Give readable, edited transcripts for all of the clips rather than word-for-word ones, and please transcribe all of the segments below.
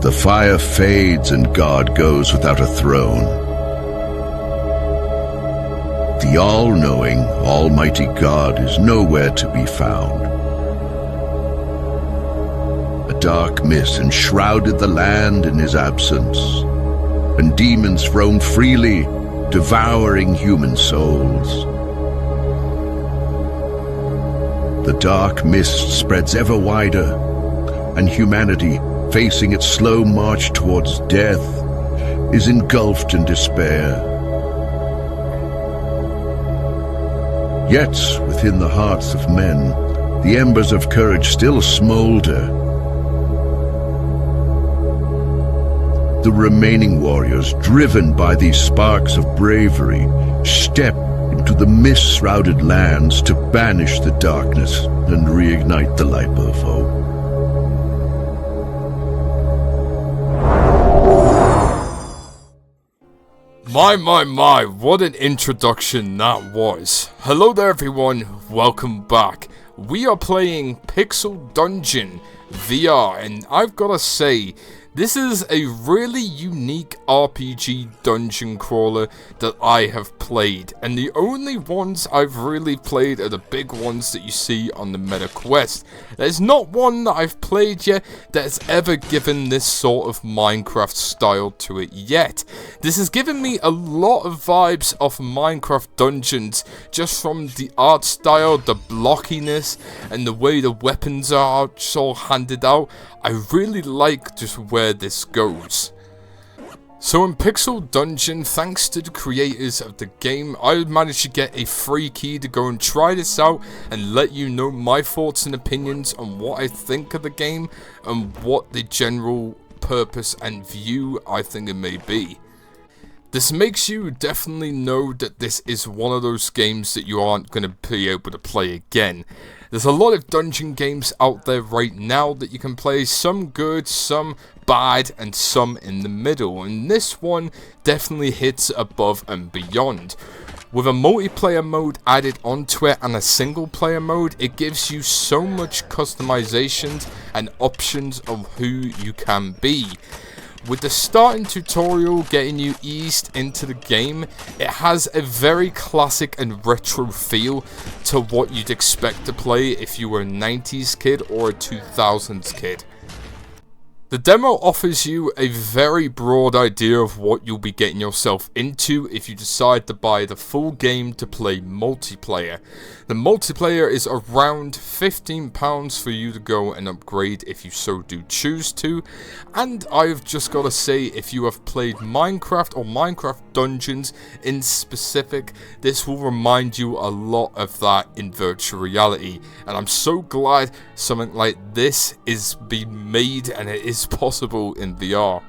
The fire fades and God goes without a throne. The all-knowing, almighty God is nowhere to be found. A dark mist enshrouded the land in his absence, and demons roam freely, devouring human souls. The dark mist spreads ever wider, and humanity, facing its slow march towards death, is engulfed in despair. Yet, within the hearts of men, the embers of courage still smolder. The remaining warriors, driven by these sparks of bravery, step into the mist-shrouded lands to banish the darkness and reignite the light of hope. My, what an introduction that was. Hello there everyone, welcome back. We are playing Pixel Dungeon VR, and I've gotta say, this is a really unique RPG dungeon crawler that I have played, and the only ones I've really played are the big ones that you see on the Meta Quest. There's not one that I've played yet that has ever given this sort of Minecraft style to it yet. This has given me a lot of vibes of Minecraft dungeons, just from the art style, the blockiness, and the way the weapons are just all handed out. I really like just where this goes. So in Pixel Dungeon, thanks to the creators of the game, I managed to get a free key to go and try this out and let you know my thoughts and opinions on what I think of the game and what the general purpose and view I think it may be. This makes you definitely know that this is one of those games that you aren't going to be able to play again. There's a lot of dungeon games out there right now that you can play, some good, some bad, and some in the middle, and this one definitely hits above and beyond. With a multiplayer mode added onto it and a single player mode, it gives you so much customizations and options of who you can be. With the starting tutorial getting you eased into the game, it has a very classic and retro feel to what you'd expect to play if you were a 90s kid or a 2000s kid. The demo offers you a very broad idea of what you'll be getting yourself into if you decide to buy the full game to play multiplayer. The multiplayer is around £15 for you to go and upgrade if you so do choose to, and I've just got to say, if you have played Minecraft or Minecraft Dungeons in specific, this will remind you a lot of that in virtual reality, and I'm so glad something like this is being made and it is possible in VR.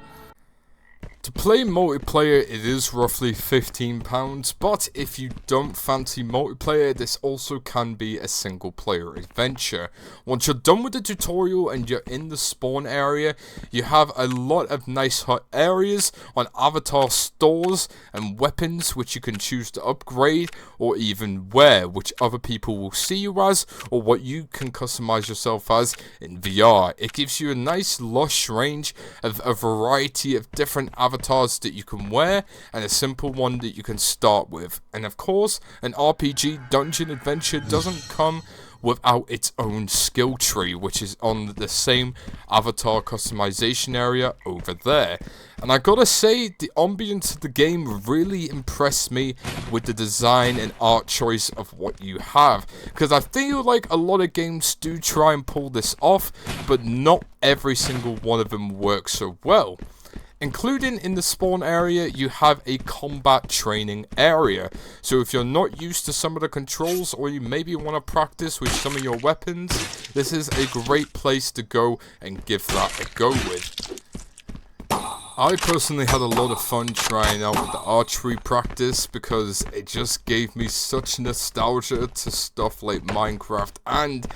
To play multiplayer, it is roughly £15, but if you don't fancy multiplayer, this also can be a single player adventure. Once you're done with the tutorial and you're in the spawn area, you have a lot of nice hut areas on avatar stores and weapons which you can choose to upgrade or even wear, which other people will see you as, or what you can customize yourself as in VR. It gives you a nice lush range of a variety of different avatars that you can wear, and a simple one that you can start with. And of course, an RPG dungeon adventure doesn't come without its own skill tree, which is on the same avatar customization area over there. And I gotta say, the ambience of the game really impressed me with the design and art choice of what you have, because I feel like a lot of games do try and pull this off, but not every single one of them works so well. Including in the spawn area, you have a combat training area. So if you're not used to some of the controls, or you maybe want to practice with some of your weapons, this is a great place to go and give that a go with. I personally had a lot of fun trying out with the archery practice because it just gave me such nostalgia to stuff like Minecraft and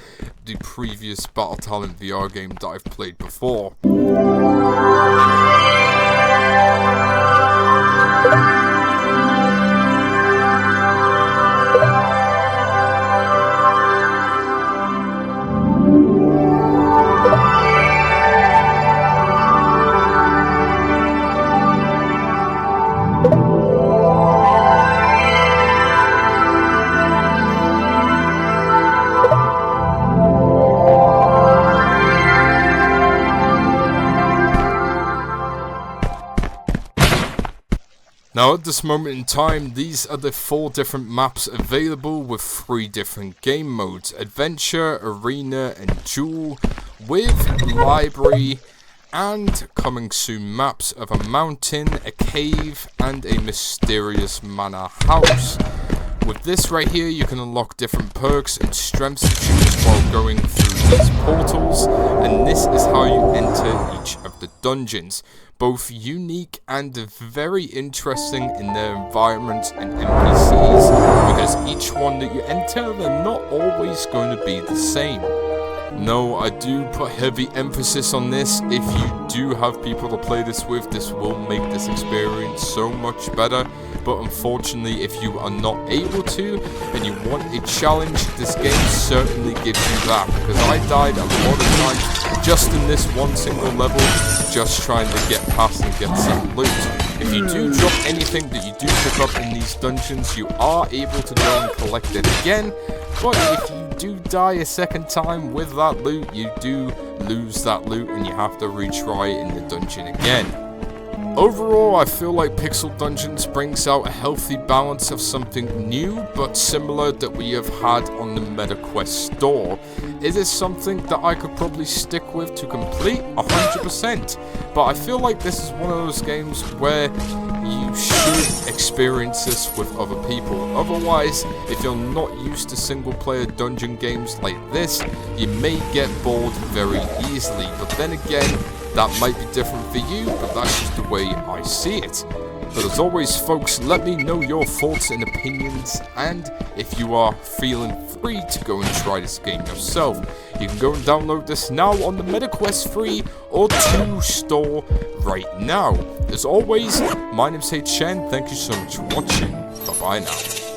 the previous Battle Talent VR game that I've played before. Now at this moment in time, these are the 4 different maps available with 3 different game modes: Adventure, Arena and Duel, with Library and coming soon maps of a mountain, a cave and a mysterious manor house. With this right here, you can unlock different perks and strengths to choose while going through these portals, and this is how you enter each of the dungeons. Both unique and very interesting in their environments and NPCs, because each one that you enter, they're not always going to be the same. No, I do put heavy emphasis on this. If you do have people to play this with, this will make this experience so much better. But unfortunately, if you are not able to, and you want a challenge, this game certainly gives you that. Because I died a lot of times just in this one single level, just trying to get past and get some loot. If you do drop anything that you do pick up in these dungeons, you are able to go and collect it again. But if you do die a second time with that loot, you do lose that loot and you have to retry in the dungeon again. Overall, I feel like Pixel Dungeons brings out a healthy balance of something new but similar that we have had on the MetaQuest store. It is something that I could probably stick with to complete 100%, but I feel like this is one of those games where you should experience this with other people. Otherwise, if you're not used to single player dungeon games like this, you may get bored very easily. But then again, that might be different for you, but that's just the way I see it. But as always folks, let me know your thoughts and opinions, and if you are feeling free to go and try this game yourself, you can go and download this now on the MetaQuest 3 or 2 store right now. As always, my name's Chen, thank you so much for watching, bye bye now.